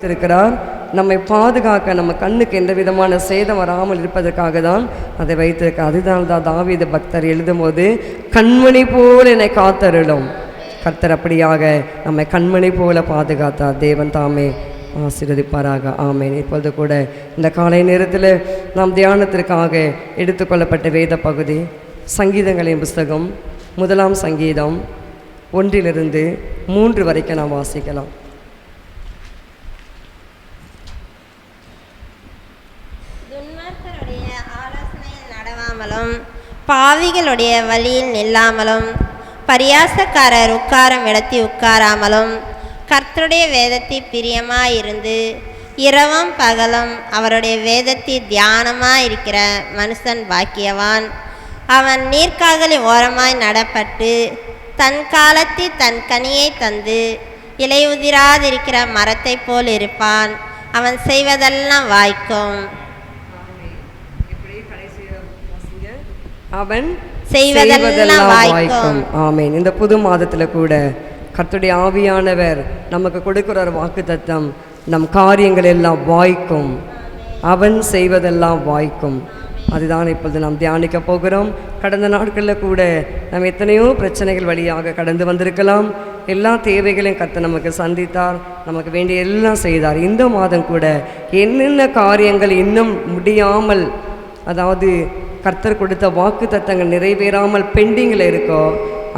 இருக்கிறார். நம்மை பாதுகாக்க, நம்ம கண்ணுக்கு எந்த விதமான சேதம் வராமல் இருப்பதற்காக தான் அதை வைத்திருக்க. அதுதான் தான் தாவீது பக்தர் எழுதும்போது கண்மணி போல் என்னை காத்தருளும். கர்த்தர் அப்படியாக நம்மை கண்மணி போல பாதுகாத்தார். தேவன் தாமே ஆசீர்வதிப்பாராக. ஆமேன். இப்பொழுது கூட இந்த காலை நேரத்தில் நாம் தியானத்திற்காக எடுத்துக்கொள்ளப்பட்ட வேத பகுதி சங்கீதங்களின் புஸ்தகம் 1 சங்கீதம் 1 - 3 வரைக்கும் நாம் வாசிக்கலாம். பாவிகளுடைய வழியில் நில்லாமலும் பரியாசக்காரர் உட்காரும் இடத்தில் உட்காராமலும் கர்த்தருடைய வேதத்தில் பிரியமாயிருந்து இரவும் பகலும் அவருடைய வேதத்தில் தியானமாயிருக்கிற மனுஷன் பாக்கியவான். அவன் நீர்க்கால்களின் ஓரமாய் நடப்பட்டு தன் காலத்தில் தன் கனியை தந்து இலையுதிராதிருக்கிற மரத்தை போல் இருப்பான். அவன் செய்வதெல்லாம் வாய்க்கும். அவன் செய்வதெல்லாம் வாய்க்கும். ஆமேன். இந்த புது மாதத்தில் கூட கர்த்தருடைய ஆவியானவர் நமக்கு கொடுக்கிற ஒரு வாக்குத்தத்தம், நம் காரியங்கள் எல்லாம் வாய்க்கும். அவன் செய்வதெல்லாம் வாய்க்கும். அதுதான் இப்பொழுது நாம் தியானிக்க போகிறோம். கடந்த நாட்களில் கூட நாம் எத்தனையோ பிரச்சனைகள் வழியாக கடந்து வந்திருக்கலாம். எல்லா தேவைகளையும் கர்த்தர் நமக்கு சந்தித்தார், நமக்கு வேண்டிய எல்லாம் செய்தார். இந்த மாதம் கூட என்னென்ன காரியங்கள் இன்னும் முடியாமல், அதாவது கர்த்தர் கொடுத்த வாக்கு தத்தங்கள் நிறைவேறாமல் பெண்டிங்கில் இருக்கோ,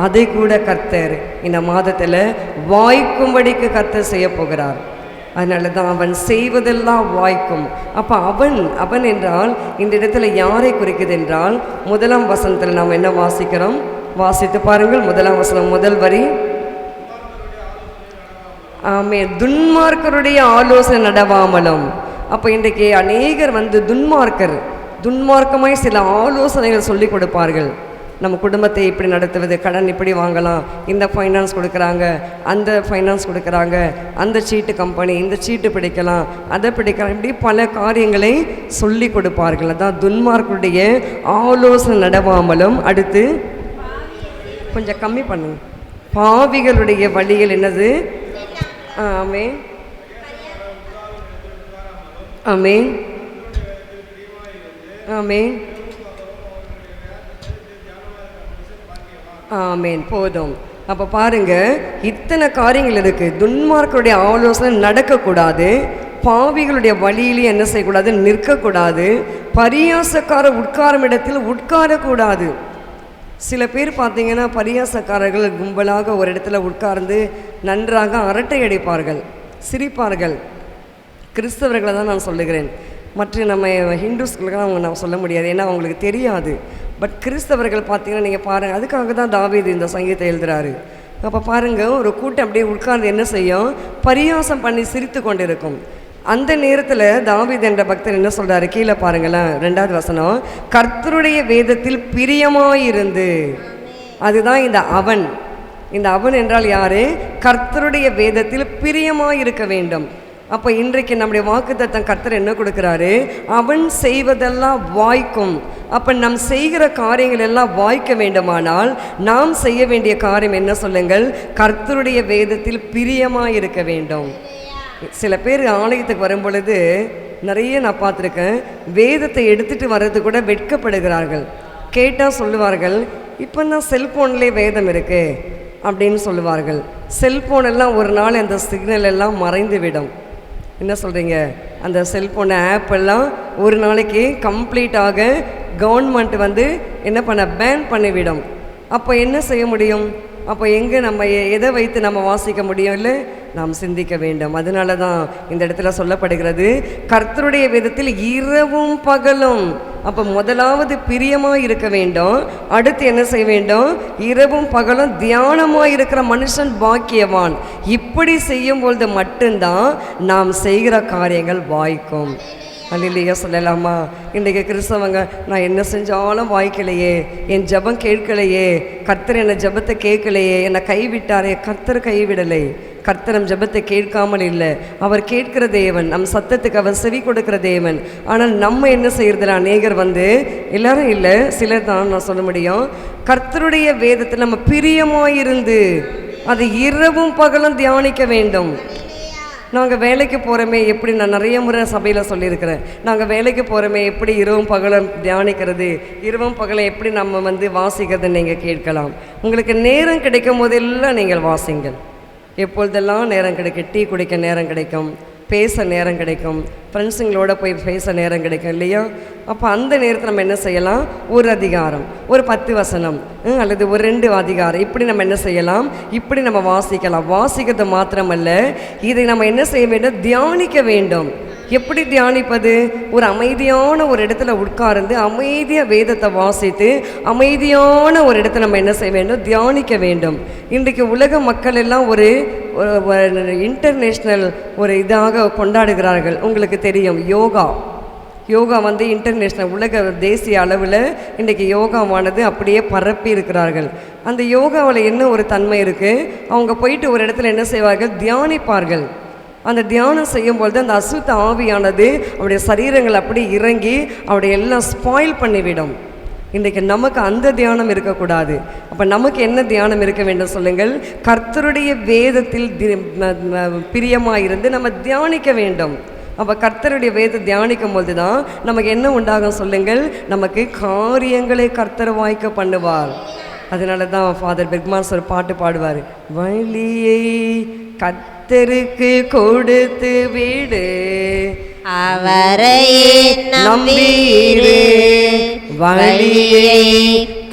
அதை கூட கர்த்தர் இந்த மாதத்தில் வாய்க்கும்படிக்கு கர்த்தர் செய்ய போகிறார். அதனால தான் அவன் செய்வதெல்லாம் வாய்க்கும். அப்போ அவன் என்றால் இந்த இடத்துல யாரை குறிக்குது என்றால் 1 வசனத்தில் நாம் என்ன வாசிக்கிறோம்? வாசித்து பாருங்கள். 1 வசனம் முதல் வரி. ஆமே. துன்மார்க்கருடைய ஆலோசனை நடவாமலும். அப்போ இன்றைக்கு அநேகர் துன்மார்க்கமாய் சில ஆலோசனைகள் சொல்லி கொடுப்பார்கள். நம்ம குடும்பத்தை இப்படி நடத்துவது, கடன் இப்படி வாங்கலாம், இந்த ஃபைனான்ஸ் கொடுக்குறாங்க, அந்த ஃபைனான்ஸ் கொடுக்குறாங்க, அந்த சீட்டு கம்பெனி, இந்த சீட்டு பிடிக்கலாம், அதை பிடிக்கலாம், இப்படி பல காரியங்களை சொல்லி கொடுப்பார்கள். அதான் துன்மார்க்கருடைய ஆலோசனை நடவாமலும். அடுத்து கொஞ்சம் கம்மி பண்ணுங்க. பாவிகளுடைய வழிகள் என்னது? ஆமேன், ஆமேன், ஆமேன், ஆமேன். போதும். அப்போ பாருங்க, இத்தனை காரியங்கள் இருக்கு. துன்மார்க்கருடைய ஆலோசனை நடக்கக்கூடாது, பாவிகளுடைய வழியிலே என்ன செய்யக்கூடாது? நிற்கக்கூடாது, பரியாசக்காரர் உட்காரும் இடத்தில் உட்காரக்கூடாது. சில பேர் பார்த்தீங்கன்னா பரியாசக்காரர்கள் கும்பலாக ஒரு இடத்துல உட்கார்ந்து நன்றாக அரட்டை அடிப்பார்கள், சிரிப்பார்கள். கிறிஸ்தவர்களை தான் நான் சொல்லுகிறேன். மற்ற நம்ம ஹிந்துஸ்களுக்கெல்லாம் அவங்க நான் சொல்ல முடியாது, ஏன்னா அவங்களுக்கு தெரியாது. பட் கிறிஸ்தவர்கள் பார்த்தீங்கன்னா நீங்கள் பாருங்கள், அதுக்காக தான் தாவீது இந்த சங்கீதத்தை எழுதுகிறாரு. அப்போ பாருங்கள், ஒரு கூட்டம் அப்படியே உட்கார்ந்து என்ன செய்யும்? பரியாசம் பண்ணி சிரித்து கொண்டு இருக்கும். அந்த நேரத்தில் தாவீது என்ற பக்தர் என்ன சொல்கிறாரு? கீழே பாருங்களேன், 2வது வசனம். கர்த்தருடைய வேதத்தில் பிரியமாயிருந்து. அதுதான் இந்த அவன். இந்த அவன் என்றால் யாரு? கர்த்தருடைய வேதத்தில் பிரியமாயிருக்க வேண்டும். அப்போ இன்றைக்கு நம்முடைய வாக்குத்தத்தம் கர்த்தர் என்ன கொடுக்குறாரு? அவன் செய்வதெல்லாம் வாய்க்கும். அப்போ நம் செய்கிற காரியங்கள் எல்லாம் வாய்க்க வேண்டுமானால் நாம் செய்ய வேண்டிய காரியம் என்ன சொல்லுங்கள்? கர்த்தருடைய வேதத்தில் பிரியமாக இருக்க வேண்டும். சில பேர் ஆலயத்துக்கு வரும் பொழுது நிறைய நான் பார்த்துருக்கேன், வேதத்தை எடுத்துகிட்டு வர்றது கூட வெட்கப்படுகிறார்கள். கேட்டால் சொல்லுவார்கள், இப்போ தான் செல்ஃபோன்லேயே வேதம் இருக்குது அப்படின்னு சொல்லுவார்கள். செல்ஃபோன் எல்லாம் ஒரு நாள் அந்த சிக்னல் எல்லாம் மறைந்து விடும். என்ன சொல்கிறீங்க? அந்த செல்ஃபோன் ஆப் எல்லாம் ஒரு நாளைக்கு கம்ப்ளீட்டாக கவர்மெண்ட் என்ன பேன் பண்ணிவிடும். அப்போ என்ன செய்ய முடியும்? அப்போ எங்கே நம்ம எதை வைத்து நம்ம வாசிக்க முடியும்? இல்லை, நாம் சிந்திக்க வேண்டும். அதனால தான் இந்த இடத்துல சொல்லப்படுகிறது, கர்த்தருடைய வேதத்தில் இரவும் பகலும். அப்போ முதலாவது பிரியமாக இருக்க வேண்டும். அடுத்து என்ன செய்ய வேண்டும்? இரவும் பகலும் தியானமாக இருக்கிற மனுஷன் பாக்கியவான். இப்படி செய்யும்பொழுது மட்டும்தான் நாம் செய்கிற காரியங்கள் வாய்க்கும். அல்லேலூயா சொல்லலாமா? இன்றைக்கு கிறிஸ்தவங்க, நான் என்ன செஞ்சாலும் வாய்க்கலையே, என் ஜெபம் கேட்கலையே, கர்த்தர் என்னை ஜெபத்தை கேட்கலையே, என்னை கைவிட்டாரே. கர்த்தர் கைவிடலை. கர்த்தர் நம் ஜெபத்தை கேட்காமல் இல்லை, அவர் கேட்கிற தேவன், நம் சத்தத்துக்கு அவர் செவி கொடுக்கிற தேவன். ஆனால் நம்ம என்ன செய்யறதில்ல? அநேகர் எல்லாரும் இல்லை, சிலர் தான் நான் சொல்ல முடியும், கர்த்தருடைய வேதத்தில் நம்ம பிரியமாயிருந்து அதை இரவும் பகலும் தியானிக்க வேண்டும். நாங்கள் வேலைக்கு போகிறோமே எப்படி, நான் நிறைய முறை சபையில் சொல்லியிருக்கிறேன், நாங்கள் வேலைக்கு போகிறோமே எப்படி இரவும் பகலும் தியானிக்கிறது, இரவும் பகலும் எப்படி நம்ம வாசிக்கிறதுன்னு நீங்கள் கேட்கலாம். உங்களுக்கு நேரம் கிடைக்கும் போதெல்லாம் நீங்கள் வாசிங்கள். எப்பொழுதெல்லாம் நேரம் கிடைக்கும், டீ குடிக்க நேரம் கிடைக்கும், பேச நேரம் கிடைக்கும், ஃப்ரெண்ட்ஸுங்களோட போய் பேச நேரம் கிடைக்கும் இல்லையா? அப்போ அந்த நேரத்தில் நம்ம என்ன செய்யலாம், ஒரு அதிகாரம், ஒரு 10 வசனம் அல்லது ஒரு 2 அதிகாரம் இப்படி நம்ம என்ன செய்யலாம், இப்படி நம்ம வாசிக்கலாம். வாசிக்கிறது மாத்திரமல்ல, இதை நம்ம என்ன செய்ய வேண்டும், தியானிக்க வேண்டும். எப்படி தியானிப்பது? ஒரு அமைதியான ஒரு இடத்துல உட்கார்ந்து அமைதியாக வேதத்தை வாசித்து அமைதியான ஒரு இடத்துல நம்ம என்ன செய்ய வேண்டும், தியானிக்க வேண்டும். இன்றைக்கு உலக மக்கள் எல்லாம் ஒரு இன்டர்நேஷ்னல் ஒரு இதாக கொண்டாடுகிறார்கள். உங்களுக்கு தெரியும், யோகா இன்டர்நேஷ்னல் உலக தேசிய அளவில் இன்றைக்கி யோகாவானது அப்படியே பரப்பி இருக்கிறார்கள். அந்த யோகாவில் என்ன ஒரு தன்மை இருக்குது, அவங்க போயிட்டு ஒரு இடத்துல என்ன செய்வார்கள், தியானிப்பார்கள். அந்த தியானம் செய்யும்பொழுது அந்த அசுத்த ஆவியானது அவருடைய சரீரங்கள் அப்படி இறங்கி அவருடைய எல்லாம் ஸ்பாயில் பண்ணிவிடும். இன்றைக்கு நமக்கு அந்த தியானம் இருக்கக்கூடாது. அப்போ நமக்கு என்ன தியானம் இருக்க வேண்டும் சொல்லுங்கள், கர்த்தருடைய வேதத்தில் பிரியமாக இருந்து நம்ம தியானிக்க வேண்டும். அப்போ கர்த்தருடைய வேதத்தை தியானிக்கும் போது தான் நமக்கு என்ன உண்டாகும் சொல்லுங்கள், நமக்கு காரியங்களை கர்த்தர் வாய்க்க பண்ணுவார். அதனால தான் ஃபாதர் பெர்க்மான்ஸ் ஒரு பாட்டு பாடுவார், வழியை கர்த்தருக்கு கொடுத்து விடு, அவரையே நம்பியிரு, வழியை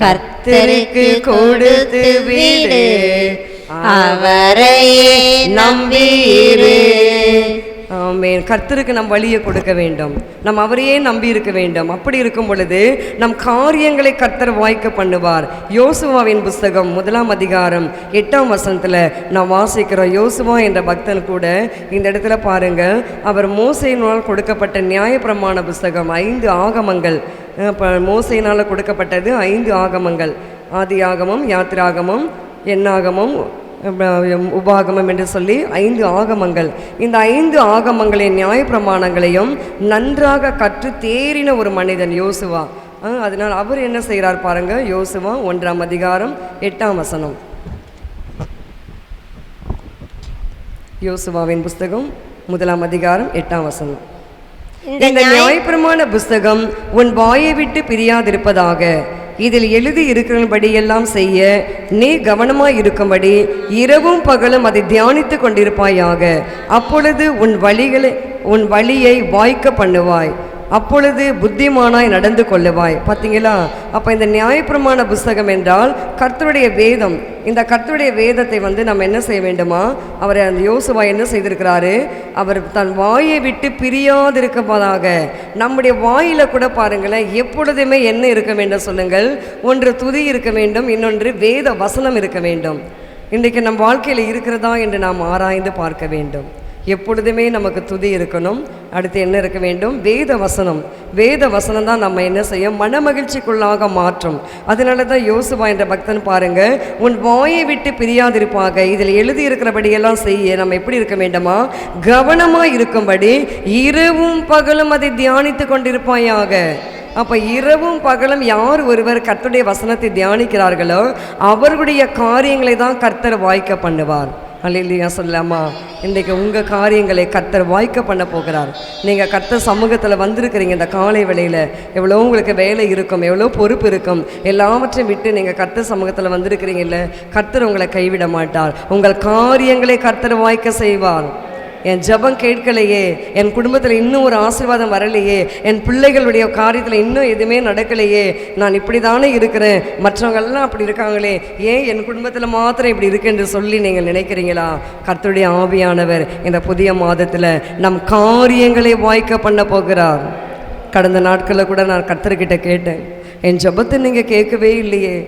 கர்த்தருக்கு கொடுத்து விடு, அவரையே நம்பியிரு. ஆமென். கர்த்தருக்கு நம் வழியை கொடுக்க வேண்டும், நம் அவரையே நம்பி இருக்க வேண்டும். அப்படி இருக்கும் பொழுது நம் காரியங்களை கர்த்தர் வாய்க்க பண்ணுவார். யோசுவாவின் புஸ்தகம் 1ஆம் அதிகாரம் 8ஆம் வசனத்தில் நாம் வாசிக்கிறோம். யோசுவா என்ற பக்தன் கூட இந்த இடத்துல பாருங்க, அவர் மோசேயினால் கொடுக்கப்பட்ட நியாயப்பிரமாண புஸ்தகம் 5 ஆகமங்கள், மோசேயினால் கொடுக்கப்பட்டது 5 ஆகமங்கள், ஆதி ஆகமம், யாத்திராகமம், எண்ணாகமம், உபாகமம் என்று சொல்லி 5 ஆகமங்கள். இந்த 5 ஆகமங்களின் நியாயப்பிரமாணங்களையும் நன்றாக கற்று தேறின ஒரு மனிதன் யோசுவா. அதனால் அவர் என்ன செய்கிறார் பாருங்க, யோசுவா 1ஆம் அதிகாரம் 8ஆம் வசனம். யோசுவாவின் புஸ்தகம் 1ஆம் அதிகாரம் 8ஆம் வசனம். இந்த நியாயப்பிரமாண புஸ்தகம் உன் வாயை விட்டு பிரியாதிருப்பதாக, இதில் எழுதி இருக்கிறபடியெல்லாம் செய்ய நீ கவனமாய் இருக்கும்படி இரவும் பகலும் அதை தியானித்து கொண்டிருப்பாயாக. அப்பொழுது உன் வழியை வாய்க்க பண்ணுவாய், அப்பொழுது புத்திமானாய் நடந்து கொள்ளுவாய். பார்த்தீங்களா? அப்போ இந்த நியாயப்பிரமாண புஸ்தகம் என்றால் கர்த்தருடைய வேதம். இந்த கர்த்தருடைய வேதத்தை நம்ம என்ன செய்ய வேண்டுமா, அவர் அந்த யோசுவா என்ன செய்திருக்கிறாரு, அவர் தன் வாயை விட்டு பிரியாதிருப்பதாக. நம்முடைய வாயில் கூட பாருங்களேன், எப்பொழுதுமே என்ன இருக்க வேண்டும் சொல்லுங்கள், ஒன்று துதி இருக்க வேண்டும், இன்னொன்று வேத வசனம் இருக்க வேண்டும். இன்றைக்கு நம் வாழ்க்கையில் இருக்கிறதா என்று நாம் ஆராய்ந்து பார்க்க வேண்டும். எப்பொழுதுமே நமக்கு துதி இருக்கணும். அடுத்து என்ன இருக்க வேண்டும், வேத வசனம். வேத வசனம் தான் நம்ம என்ன செய்யும், மன மகிழ்ச்சிக்குள்ளாக மாற்றும். அதனால தான் யோசுவா என்ற பக்தன் பாருங்க, உன் வாயை விட்டு பிரியாதிருப்பாக, இதில் எழுதி இருக்கிறபடியெல்லாம் செய்ய நம்ம எப்படி இருக்க வேண்டுமா, கவனமாக இருக்கும்படி இரவும் பகலும் அதை தியானித்து கொண்டிருப்பாயாக. அப்போ இரவும் பகலும் யார் ஒருவர் கர்த்தருடைய வசனத்தை தியானிக்கிறார்களோ அவர்களுடைய காரியங்களை தான் கர்த்தர் வாய்க்க பண்ணுவார். அல்லேலூயா சொல்லலாமா? இன்றைக்கு உங்கள் காரியங்களை கர்த்தர் வாய்க்க பண்ண போகிறார். நீங்கள் கர்த்தர் சமூகத்தில் வந்திருக்கிறீங்க. இந்த காலை வேளையில் எவ்வளோ உங்களுக்கு வேலை இருக்கும், எவ்வளோ பொறுப்பு இருக்கும், எல்லாவற்றையும் விட்டு நீங்கள் கர்த்தர் சமூகத்தில் வந்திருக்கிறீங்கல்ல, கர்த்தர் உங்களை கைவிட மாட்டார். உங்கள் காரியங்களை கர்த்தர் வாய்க்க செய்வார். என் ஜெபம் கேட்கலையே, என் குடும்பத்தில் இன்னும் ஒரு ஆசீர்வாதம் வரலையே, என் பிள்ளைகளுடைய காரியத்தில் இன்னும் எதுவுமே நடக்கலையே, நான் இப்படி தானே இருக்கிறேன், மற்றவங்கெல்லாம் அப்படி இருக்காங்களே, ஏன் என் குடும்பத்தில் மாத்திரம் இப்படி இருக்கு என்று சொல்லி நீங்கள் நினைக்கிறீங்களா? கர்த்தருடைய ஆவியானவர் இந்த புதிய மாதத்தில் நம் காரியங்களை வாய்க்க பண்ண போகிறார். கடந்த நாட்களில் கூட நான் கர்த்தர்கிட்ட கேட்டேன், என் ஜெபத்தை நீங்கள் கேட்கவே இல்லையே,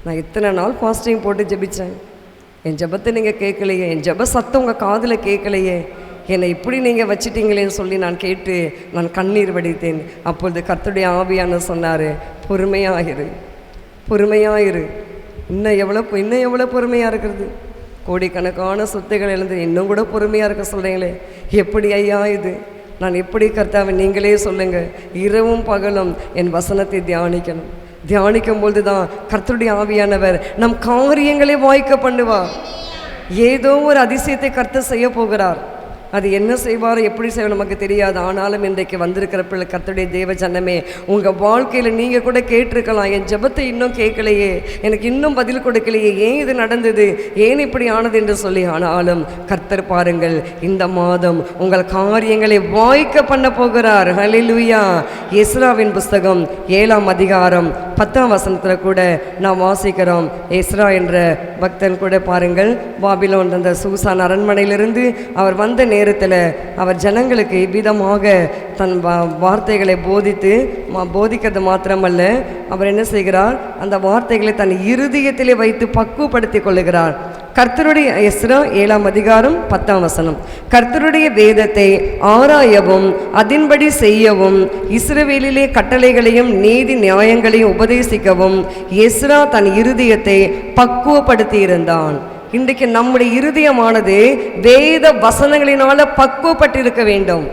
நான் இத்தனை நாள் ஃபாஸ்டிங் போட்டு ஜெபித்தேன், என் ஜெபத்தை நீங்கள் கேட்கலையே, என் ஜெப சத்தம் உங்கள் காதில் கேட்கலையே, என்னை இப்படி நீங்கள் வச்சிட்டீங்களேன்னு சொல்லி நான் கேட்டு நான் கண்ணீர் வடித்தேன். அப்பொழுது கர்த்தருடைய ஆவியான சொன்னார், பொறுமையாயிரு, பொறுமையாயிரு. இன்னும் எவ்வளோ பொறுமையாக இருக்கிறது, கோடிக்கணக்கான சொத்துகள் எழுந்து இன்னும் கூட பொறுமையாக இருக்க சொல்கிறீங்களே, எப்படி ஐயா இது? நான் எப்படி கர்த்தாவை நீங்களே சொல்லுங்கள். இரவும் பகலும் என் வசனத்தை தியானிக்கணும். தியானிக்கும் பொழுது தான் கர்த்தருடைய ஆவியானவர் நம் காரியங்களை வாய்க்க பண்ணுவார். ஏதோ ஒரு அதிசயத்தை கர்த்தர் செய்ய போகிறார். அது என்ன செய்வாரோ எப்படி செய்வாரோ நமக்கு தெரியாது. ஆனாலும் இன்றைக்கு வந்திருக்கிற பிள்ளை கர்த்தருடைய தேவ ஜனமே, உங்கள் வாழ்க்கையில் நீங்கள் கூட கேட்டிருக்கலாம், என் ஜெபத்தை இன்னும் கேட்கலையே, எனக்கு இன்னும் பதில் கொடுக்கலையே, ஏன் இது நடந்தது, ஏன் இப்படி ஆனது என்று சொல்லி. ஆனாலும் கர்த்தர் பாருங்கள், இந்த மாதம் உங்கள் காரியங்களை வாய்க்க பண்ண போகிறார். ஹல்லேலூயா. எஸ்ராவின் புஸ்தகம் 7ஆம் அதிகாரம் 10ஆம் வசனத்தில் கூட நாம் வாசிக்கிறோம். எஸ்ரா என்ற பக்தன் கூட பாருங்கள், பாபிலோன் அந்த சூசான் அரண்மனையிலிருந்து அவர் வந்த நேரத்தில் அவர் ஜனங்களுக்கு இவ்விதமாக தன் வார்த்தைகளை போதிக்கிறது மாத்திரமல்ல, அவர் என்ன செய்கிறார், அந்த வார்த்தைகளை தன் இருதயத்திலே வைத்து பக்குவப்படுத்திக் கொள்ளுகிறார். கர்த்தருடைய எஸ்ரா 7ஆம் அதிகாரம் 10ஆம் வசனம். கர்த்தருடைய வேதத்தை ஆராயவும் அதின்படி செய்யவும் இஸ்ரவேலிலே கட்டளைகளையும் நீதி நியாயங்களையும் உபதேசிக்கவும் எஸ்ரா தன் இருதயத்தை பக்குவப்படுத்தி இருந்தான். இன்றைக்கு நம்முடைய இருதயமானது வேத வசனங்களினால பக்குவப்பட்டிருக்க வேண்டும்.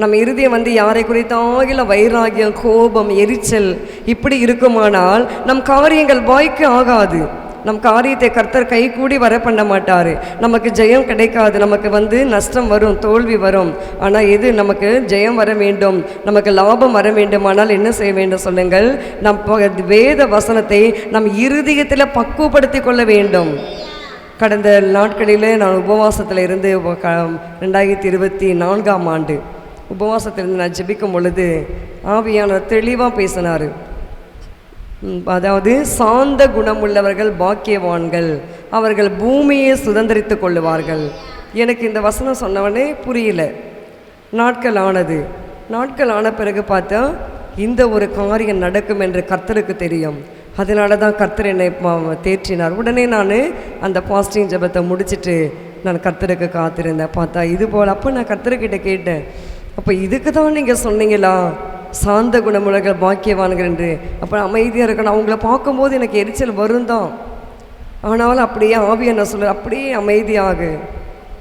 நம்ம இருதயம் யாரை குறித்தாகில வைராகியம், கோபம், எரிச்சல் இப்படி இருக்குமானால் நம் காரியங்கள் வாய்க்கு ஆகாது. நம் காரியத்தை கர்த்தர் கை கூடி வர பண்ண மாட்டார். நமக்கு ஜெயம் கிடைக்காது. நமக்கு நஷ்டம் வரும், தோல்வி வரும். ஆனால் எது நமக்கு ஜெயம் வர வேண்டும், நமக்கு லாபம் வர வேண்டுமானால் என்ன செய்ய வேண்டும் சொல்லுங்கள்? நம் வேத வசனத்தை நம் இருதயத்தில் பக்குவப்படுத்தி கொள்ள வேண்டும். கடந்த நாட்களில் நான் உபவாசத்தில் இருந்து 2024ஆம் ஆண்டு உபவாசத்திலிருந்து நான் ஜெபிக்கும் பொழுது ஆவியானவர் தெளிவாக பேசினார். அதாவது சாந்த குணமுள்ளவர்கள் பாக்கியவான்கள், அவர்கள் பூமியை சுதந்திரித்து கொள்ளுவார்கள். எனக்கு இந்த வசனம் சொன்னவனே புரியல. நாட்கள் ஆன பிறகு பார்த்தா இந்த ஒரு காரியம் நடக்கும் என்று கர்த்தருக்கு தெரியும். அதனால தான் கர்த்தர் என்னை தேற்றினார். உடனே நான் அந்த பாஸ்டிங் ஜெபத்தை முடிச்சுட்டு நான் கர்த்தருக்கு காத்திருந்தேன். பார்த்தா இது போல். அப்போ நான் கர்த்தர்கிட்ட கேட்டேன், அப்போ இதுக்கு தான் நீங்கள் சொன்னீங்களா சாந்த குணமுள்ளவர்கள் பாக்கியவான்கள் என்று? அப்போ அமைதியாக இருக்கணும். அவங்கள பார்க்கும்போது எனக்கு எரிச்சல் வரும் தான், ஆனாலும் அப்படியே ஆவியை நான் சொல்ல அப்படியே அமைதியாக,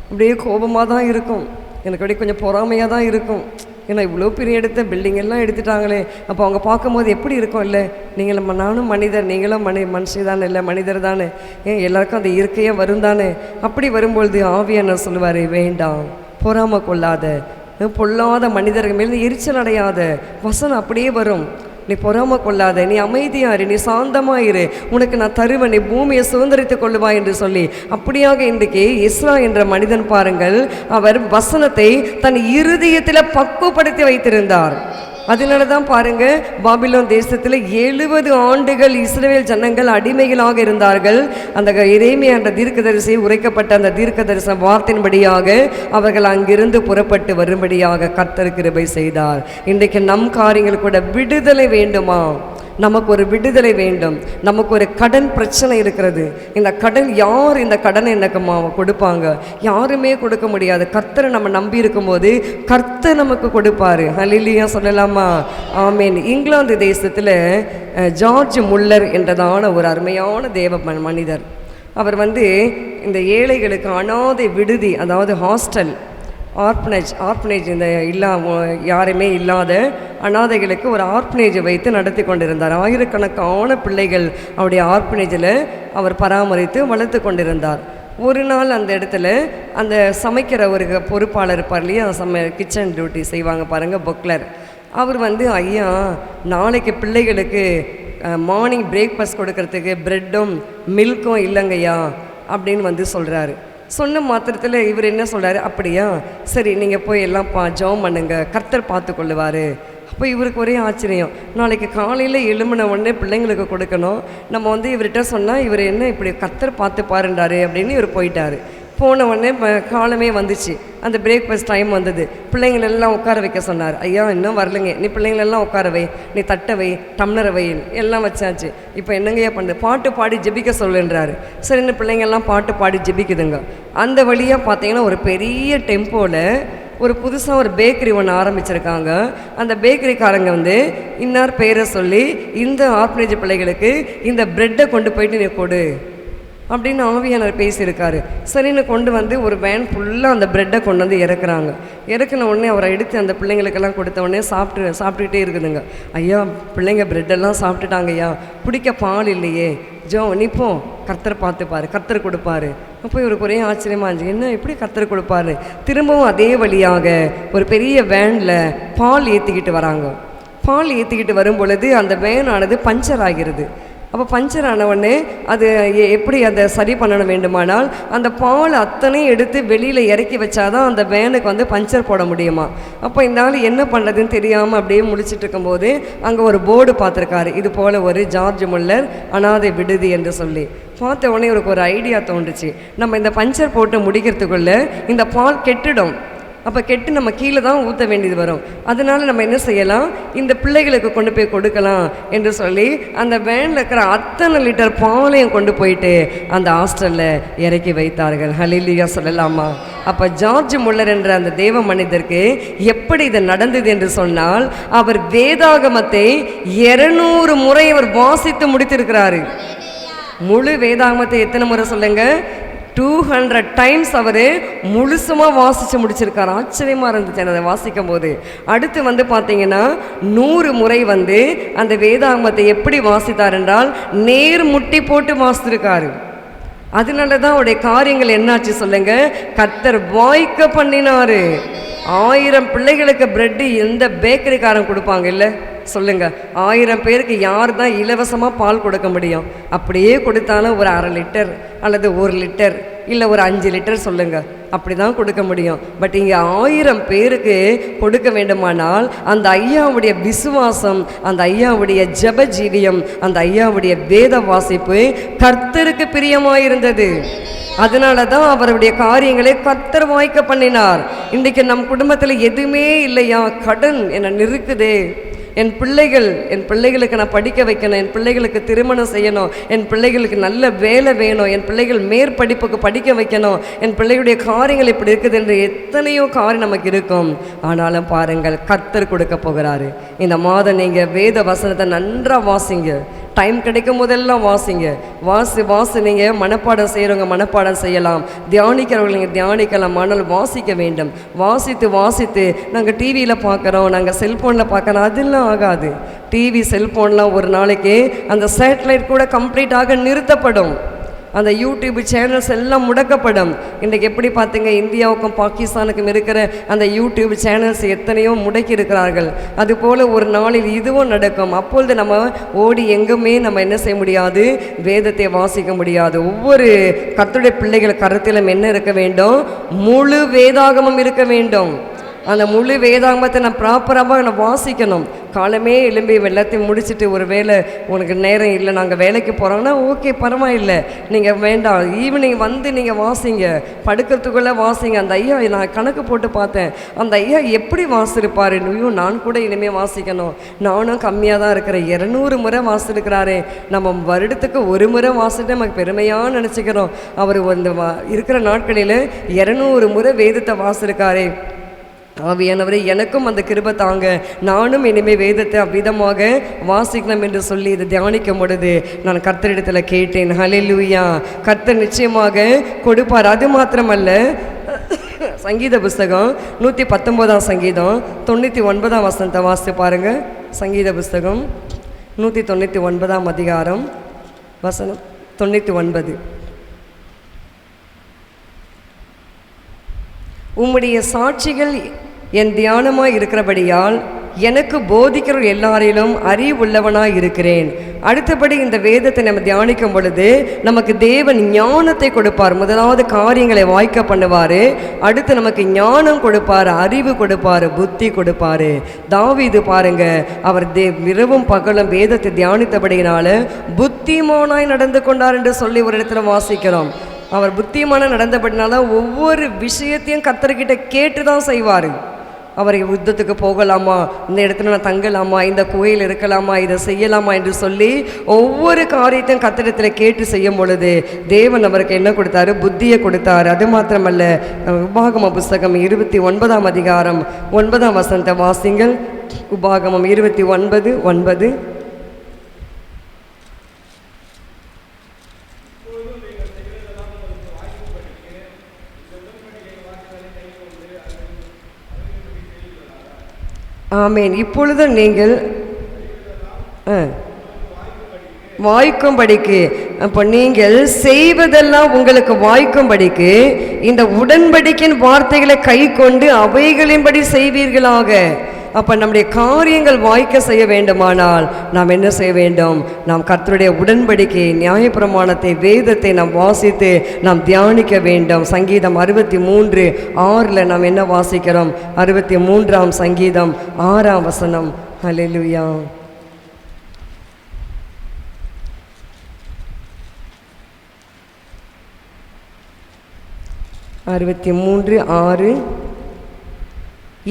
அப்படியே கோபமாக தான் இருக்கும். எனக்கு அப்படியே கொஞ்சம் பொறாமையாக தான் இருக்கும். ஏன்னா இவ்வளோ பெரிய எடுத்த பில்டிங் எல்லாம் எடுத்துட்டாங்களே, அப்போ அவங்க பார்க்கும்போது எப்படி இருக்கும்? இல்லை நீங்கள் நானும் மனிதர், நீங்களும் மனுஷி தானே, இல்லை மனிதர் தானே, ஏன் எல்லாருக்கும் அந்த இயற்கையாக வரும் தானே. அப்படி வரும்பொழுது ஆவியானவர் சொல்லுவார், வேண்டாம், பொறாமை கொள்ளாத, பொல்லாத மனிதர்கள் மேலே எரிச்சல் அடையாத. வசனம் அப்படியே வரும், நீ பொறாமை கொள்ளாத, நீ அமைதியாரு, நீ சாந்தமாயிரு, உனக்கு நான் தருவேன், நீ பூமியை சுதந்திரித்து கொள்ளுவா என்று சொல்லி. அப்படியாக இன்றைக்கு எஸ்ரா என்ற மனிதன் பாருங்கள், அவர் வசனத்தை தன் இருதயத்தில் பக்குவப்படுத்தி வைத்திருந்தார். அதனால தான் பாருங்க, பாபிலோன் தேசத்தில் 70 ஆண்டுகள் இஸ்ரவேல் ஜனங்கள் அடிமைகளாக இருந்தார்கள். அந்த எரேமியா என்ற தீர்க்கதரிசி உரைக்கப்பட்ட அந்த தீர்க்கதரிசன வார்த்தையின்படியாக அவர்கள் அங்கிருந்து புறப்பட்டு வரும்படியாக கர்த்தர் கிருபை செய்தார். இன்றைக்கு நம் காரியங்கள் கூட விடுதலை வேண்டுமா? நமக்கு ஒரு விடுதலை வேண்டும். நமக்கு ஒரு கடன் பிரச்சனை இருக்கிறது. இந்த கடன் யார் இந்த கடனை எனக்கு கொடுப்பாங்க? யாருமே கொடுக்க முடியாது. கர்த்தரை நம்ம நம்பி இருக்கும்போது கர்த்தர் நமக்கு கொடுப்பாரு. ஹல்லேலூயா சொல்லலாமா? ஆமேன். இங்கிலாந்து தேசத்தில் ஜார்ஜ் முல்லர் என்றதான ஒரு அருமையான தேவ மனிதர். அவர் இந்த ஏழைகளுக்கு அனாதை விடுதி, அதாவது ஹாஸ்டல், ஆர்ஃபனேஜ் இந்த யாருமே இல்லாத அனாதைகளுக்கு ஒரு ஆர்ஃபனேஜை வைத்து நடத்தி கொண்டிருந்தார். ஆயிரக்கணக்கான பிள்ளைகள் அவருடைய ஆர்ஃபனேஜில் அவர் பராமரித்து வளர்த்து கொண்டிருந்தார். ஒரு நாள் அந்த இடத்துல அந்த சமைக்கிற ஒரு பொறுப்பாளர் இருப்பார் இல்லையா, கிச்சன் டியூட்டி செய்வாங்க பாருங்கள், பொக்லர். அவர் ஐயா, நாளைக்கு பிள்ளைகளுக்கு மார்னிங் பிரேக்ஃபாஸ்ட் கொடுக்கறதுக்கு ப்ரெட்டும் மில்க்கும் இல்லைங்கய்யா அப்படின்னு சொல்கிறாரு. சொன்ன மாத்திரத்தில் இவர் என்ன சொல்கிறாரு, அப்படியா, சரி நீங்கள் போய் எல்லாம் ஜெபம் பண்ணுங்க, கர்த்தர் பார்த்து கொள்ளுவார். அப்போ இவருக்கு ஒரே ஆச்சரியம். நாளைக்கு காலையில் எழும்பின உடனே பிள்ளைங்களுக்கு கொடுக்கணும். நம்ம இவர்கிட்ட சொன்னால் இவர் என்ன இப்படி கர்த்தர் பார்த்து பாருண்டாரு அப்படின்னு இவர் போயிட்டார். போன உடனே காலமே வந்துச்சு, அந்த பிரேக்ஃபாஸ்ட் டைம் வந்தது. பிள்ளைங்களெல்லாம் உட்கார வைக்க சொன்னார். ஐயா இன்னும் வரலைங்க, நீ பிள்ளைங்களெல்லாம் உட்கார வை, நீ தட்டை வை, டம்ளரை வை, எல்லாம் வச்சாச்சு. இப்போ என்னங்கய்யா பண்ணுது? பாட்டு பாடி ஜெபிக்க சொல்லுன்றாரு. சரின்னு பிள்ளைங்கள்லாம் பாட்டு பாடி ஜெபிக்குதுங்க. அந்த வழியாக பார்த்தீங்கன்னா ஒரு பெரிய டெம்போவில் ஒரு புதுசாக ஒரு பேக்கரி ஒன்று ஆரம்பிச்சிருக்காங்க. அந்த பேக்கரிக்காரங்க இன்னார் பேரை சொல்லி இந்த ஆர்ஃபனேஜ் பிள்ளைகளுக்கு இந்த ப்ரெட்டை கொண்டு போயிட்டு நீ கொடு அப்படின்னு ஆவியானவர் பேசியிருக்காரு. சரின்னு கொண்டு ஒரு வேன் ஃபுல்லாக அந்த ப்ரெட்டை கொண்டு இறக்குறாங்க. இறக்குன உடனே அவரை எடுத்து அந்த பிள்ளைங்களுக்கெல்லாம் கொடுத்த உடனே சாப்பிட்டுக்கிட்டே இருக்குதுங்க. ஐயா பிள்ளைங்க ப்ரெட்டெல்லாம் சாப்பிட்டுட்டாங்க ஐயா, பிடிக்க பால் இல்லையே, நிற்போம், கர்த்தர் பார்த்துப்பார், கர்த்தர் கொடுப்பாரு அப்போ இவருக்கு ஒரே ஆச்சரியமாக இருந்துச்சு, என்ன எப்படி கர்த்தர் கொடுப்பாரு. திரும்பவும் அதே வழியாக ஒரு பெரிய வேனில் பால் ஏற்றிக்கிட்டு வராங்க. பால் ஏற்றிக்கிட்டு வரும் பொழுது அந்த வேனானது பஞ்சர் ஆகிறது. அப்போ பஞ்சர் ஆனவுடனே அது எப்படி அதை சரி பண்ண வேண்டுமானால் அந்த பால் அத்தனையும் எடுத்து வெளியில் இறக்கி வச்சாதான் அந்த வேனுக்கு வந்து பஞ்சர் போட முடியுமா. அப்போ இந்த ஆள் என்ன பண்ணுறதுன்னு தெரியாமல் அப்படியே முடிச்சுட்டு இருக்கும்போது அங்கே ஒரு போர்டு பார்த்துருக்காரு, இது போல் ஒரு ஜார்ஜ் முல்லர் அனாதை விடுதி என்று சொல்லி. பார்த்த உடனே இவருக்கு ஒரு ஐடியா தோன்றுச்சு, நம்ம இந்த பஞ்சர் போட்டு முடிக்கிறதுக்குள்ளே இந்த பால் கெட்டுடும். அப்போ கெட்டு நம்ம கீழே தான் ஊற்ற வேண்டியது வரும். அதனால் நம்ம என்ன செய்யலாம், இந்த பிள்ளைகளுக்கு கொண்டு போய் கொடுக்கலாம் என்று சொல்லி அந்த வேனில் இருக்கிற அத்தனை லிட்டர் பாலையும் கொண்டு போயிட்டு அந்த ஹாஸ்டலில் இறக்கி வைத்தார்கள். ஹல்லேலூயா சொல்லலாமா. அப்போ ஜார்ஜ் முல்லர் என்ற அந்த தேவ மனிதருக்கு எப்படி இது நடந்தது என்று சொன்னால், அவர் வேதாகமத்தை 200 முறை அவர் வாசித்து முடித்திருக்கிறாரு. முழு வேதாகமத்தை எத்தனை முறை சொல்லுங்க, 200 டைம்ஸ் அவர் முழுசுமாக வாசித்து முடிச்சிருக்காரு. ஆச்சரியமாக இருந்துச்சு அதை வாசிக்கும் போது. அடுத்து வந்து பார்த்தீங்கன்னா 100 முறை வந்து அந்த வேதாகமத்தை எப்படி வாசித்தார் என்றால் நேர் முட்டி போட்டு வாசித்திருக்காரு. அதனால தான் அவருடைய காரியங்கள் என்னாச்சு சொல்லுங்க, கர்த்தர் வாய்க்க பண்ணினாரு. 1000 பிள்ளைகளுக்கு பிரெட்டு எந்த பேக்கரிக்காரன் கொடுப்பாங்க இல்லை சொல்லுங்க, 1000 பேருக்கு யார் தான் இலவசமாக பால் கொடுக்க முடியும்? அப்படியே கொடுத்தாலும் ஒரு 1/2 லிட்டர் அல்லது 1 லிட்டர் இல்லை ஒரு 5 லிட்டர் சொல்லுங்க, அப்படி தான் கொடுக்க முடியும். பட் இங்கே 1000 பேருக்கு கொடுக்க வேண்டுமானால் அந்த ஐயாவுடைய விசுவாசம், அந்த ஐயாவுடைய ஜெப ஜீவியம், அந்த ஐயாவுடைய வேத வாசிப்பு கர்த்தருக்கு பிரியமாயிருந்தது. அதனால தான் அவருடைய காரியங்களை கர்த்தர் வாய்க்க பண்ணினார். இன்றைக்கு நம் குடும்பத்தில் எதுவுமே இல்லையா, கடன் என்னை நிறுக்குதே, என் பிள்ளைகளுக்கு நான் படிக்க வைக்கணும், என் பிள்ளைகளுக்கு திருமணம் செய்யணும், என் பிள்ளைகளுக்கு நல்ல வேலை வேணும், என் பிள்ளைகள் மேற்படிப்புக்கு படிக்க வைக்கணும், என் பிள்ளைகளுடைய காரியங்கள் இப்படி இருக்குது என்று எத்தனையோ காரியம் நமக்கு இருக்கும். ஆனாலும் பாருங்கள், கர்த்தர் கொடுக்க போகிறாரு. இந்த மாதம் நீங்கள் வேத வசனத்தை நன்றாக வாசிங்க. டைம் கிடைக்கும் போதெல்லாம் வாசிங்க. வாசி நீங்கள் மனப்பாடம் செய்கிறவங்க மனப்பாடம் செய்யலாம், தியானிக்கிறவங்க நீங்கள் தியானிக்கலாம். ஆனால் வாசிக்க வேண்டும். வாசித்து நாங்கள் டிவியில் பார்க்குறோம், நாங்கள் செல்ஃபோனில் பார்க்குறோம், அதெல்லாம் ஆகாது. டிவி செல்ஃபோன்லாம் ஒரு நாளைக்கு அந்த சேட்டலைட் கூட கம்ப்ளீட்டாக நிறுத்தப்படும். அந்த யூடியூப் சேனல்ஸ் எல்லாம் முடக்கப்படும். இன்றைக்கு எப்படி பார்த்தீங்க, இந்தியாவுக்கும் பாகிஸ்தானுக்கும் இருக்கிற அந்த யூடியூப் சேனல்ஸ் எத்தனையோ முடக்கி இருக்கிறார்கள். அதுபோல் ஒரு நாளில் இதுவும் நடக்கும். அப்பொழுது நம்ம ஓடி எங்குமே நம்ம என்ன செய்ய முடியாது, வேதத்தை வாசிக்க முடியாது. ஒவ்வொரு கர்த்தருடைய பிள்ளைகள் கருத்திலும் என்ன இருக்க வேண்டும், முழு வேதாகமம் இருக்க வேண்டும். அந்த முழு வேதாகமத்தை நான் ப்ராப்பராக நான் வாசிக்கணும். காலமே எழும்பி எல்லாத்தையும் முடிச்சுட்டு ஒரு வேளை உனக்கு நேரம் இல்லை, நாங்கள் வேலைக்கு போகிறோங்கன்னா ஓகே பரவாயில்லை, நீங்கள் வேண்டாம், ஈவினிங் வந்து நீங்கள் வாசிங்க, படுக்கிறதுக்குள்ளே வாசிங்க. அந்த ஐயா நான் கணக்கு போட்டு பார்த்தேன், அந்த ஐயா எப்படி வாசிருப்பார், இன்னும் நான் கூட இனிமேல் வாசிக்கணும், நானும் கம்மியாக தான் இருக்கிறேன், 200 முறை வாசிருக்கிறாரே, நம்ம வருடத்துக்கு 1 முறை வாசிட்டு நமக்கு பெருமையாக நினச்சிக்கிறோம். அவர் இந்த இருக்கிற நாட்களில் 200 முறை வேதத்தை வாசிருக்காரே. ஆவியானவரே, எனக்கும் அந்த கிருபை தாங்க, நானும் இனிமேல் வேதத்தை அவ்விதமாக வாசிக்கணும் என்று சொல்லி இதை தியானிக்கும் பொழுது நான் கர்த்தரிடத்தில் கேட்டேன். ஹல்லேலூயா, கர்த்தர் நிச்சயமாக கொடுப்பார். அது மாத்திரமல்ல, சங்கீத புஸ்தகம் 119ஆம் சங்கீதம் 99ஆம் வசனத்தை வாசித்து பாருங்க. சங்கீத புஸ்தகம் 199ஆம் அதிகாரம் வசனம் 99. உம்முடைய சாட்சிகள் என் தியானமாய் இருக்கிறபடியால் எனக்கு போதிக்கிற எல்லாரிலும் அறிவுள்ளவனாய் இருக்கிறேன். அடுத்தபடி இந்த வேதத்தை நம்ம தியானிக்கும் பொழுது நமக்கு தேவன் ஞானத்தை கொடுப்பார். முதலாவது காரியங்களை வாய்க்க பண்ணுவார், அடுத்து நமக்கு ஞானம் கொடுப்பார், அறிவு கொடுப்பார், புத்தி கொடுப்பார். தாவீது பாருங்க, அவர் இரவும் பகலும் வேதத்தை தியானித்தபடியினால புத்திமானாய் நடந்து கொண்டார் என்று சொல்லி ஒரு இடத்துல வாசிக்கிறோம். அவர் புத்திமான நடந்தபடினால ஒவ்வொரு விஷயத்தையும் கர்த்தர்கிட்ட கேட்டு தான் செய்வார். அவர் யுத்தத்துக்கு போகலாமா, இந்த இடத்துல நான் தங்கலாமா, இந்த கோயில் இருக்கலாமா, இதை செய்யலாமா என்று சொல்லி ஒவ்வொரு காரியத்தையும் கர்த்தரிடத்தில் கேட்டு செய்யும் பொழுது தேவன் அவருக்கு என்ன கொடுத்தாரு, புத்தியை கொடுத்தார். அது மாத்திரமல்ல, உபாகம புஸ்தகம் 29ஆம் அதிகாரம் 9ஆம் வசனத்தை வாசிங்கள். உபாகமம் 29:9. ஆமேன். இப்பொழுது நீங்கள் வாய்க்கும்படிக்கு அப்போ நீங்கள் செய்வதெல்லாம் உங்களுக்கு வாய்க்கும்படிக்கு இந்த உடன்படிக்கையின் வார்த்தைகளை கை கொண்டு அவைகளின்படி செய்வீர்களாக. அப்போ நம்முடைய காரியங்கள் வாய்க்க செய்ய வேண்டுமானால் நாம் என்ன செய்ய வேண்டும்? நாம் கர்த்தருடைய உடன்படிக்கை, நியாயப்பிரமாணத்தை, வேதத்தை நாம் வாசித்து நாம் தியானிக்க வேண்டும். சங்கீதம் 63:6 நாம் என்ன வாசிக்கிறோம்? 63ஆம் சங்கீதம் 6ஆம் வசனம். ஹல்லேலூயா.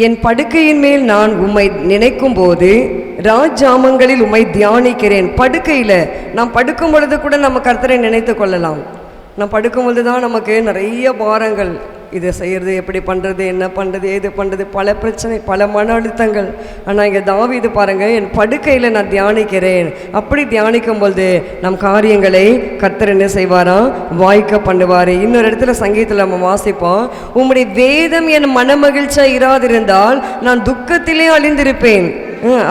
என் படுக்கையின் மேல் நான் உம்மை நினைக்கும் போது ராஜாமங்களில் உம்மை தியானிக்கிறேன். படுக்கையில் நாம் படுக்கும் பொழுது கூட நம்ம கர்த்தரை நினைத்து கொள்ளலாம். நான் படுக்கும் பொழுது தான் நமக்கு நிறைய பாரங்கள், இதை செய்கிறது, எப்படி பண்ணுறது, என்ன பண்ணுறது, ஏது பண்ணுறது, பல பிரச்சனை, பல மன அழுத்தங்கள். ஆனால் இங்கே தாவீது பாருங்கள், என் படுக்கையில் நான் தியானிக்கிறேன். அப்படி தியானிக்கும் பொழுது நம் காரியங்களை கர்த்தர் என்ன செய்வாராம்? வாய்க்க பண்ணுவார். இன்னொரு இடத்துல சங்கீதத்தில் நம்ம வாசிப்போம், உம்முடைய வேதம் என் மனமகிழ்ச்சியாக இராதிருந்தால் நான் துக்கத்திலே அழிந்திருப்பேன்.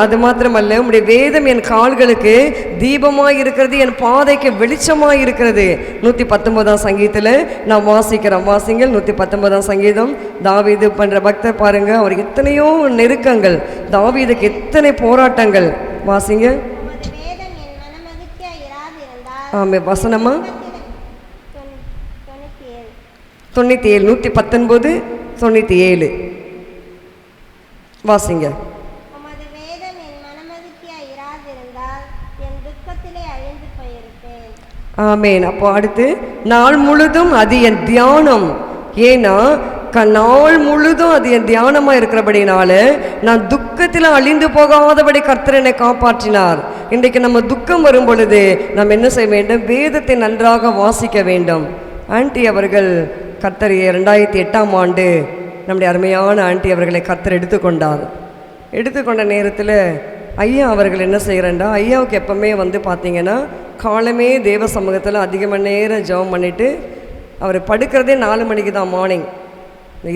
அது மாத்திரமல்ல, உம்முடைய வேதம் என் கால்களுக்கு தீபமாக இருக்கிறது, என் பாதைக்கு வெளிச்சமாக இருக்கிறது. 119ஆம் சங்கீதத்தில் நான் வாசிக்கிறோம். வாசிங்கள் 119ஆம் சங்கீதம். தாவீது பண்ணுற பக்தர் பாருங்க, அவருக்கு எத்தனையோ நெருக்கங்கள், தாவீதுக்கு எத்தனை போராட்டங்கள். வாசிங்க. ஆமாம், வசனமா 97, 119, 97 வாசிங்க. ஆமேன். அப்போ அடுத்து, நாள் முழுதும் அது என் தியானம். ஏன்னா நாள் முழுதும் அது என் தியானமாக இருக்கிறபடினால நான் துக்கத்தில் அழிந்து போகாதபடி கர்த்தர் என்னை காப்பாற்றினார். இன்றைக்கு நம்ம துக்கம் வரும் பொழுது நாம் என்ன செய்ய வேண்டும்? வேதத்தை நன்றாக வாசிக்க வேண்டும். ஆண்டி அவர்கள் கர்த்தர் 2008ஆம் ஆண்டு நம்முடைய அருமையான ஆண்டி அவர்களை கர்த்தர் எடுத்துக்கொண்டார். எடுத்துக்கொண்ட நேரத்தில் ஐயா அவர்கள் என்ன செய்கிறேன்டா, ஐயாவுக்கு எப்பவுமே பார்த்தீங்கன்னா காலமே தேவ சமூகத்தில் அதிக மணி நேரம் ஜெபம் பண்ணிவிட்டு அவர் படுக்கிறதே 4 மணிக்கு தான், மார்னிங்.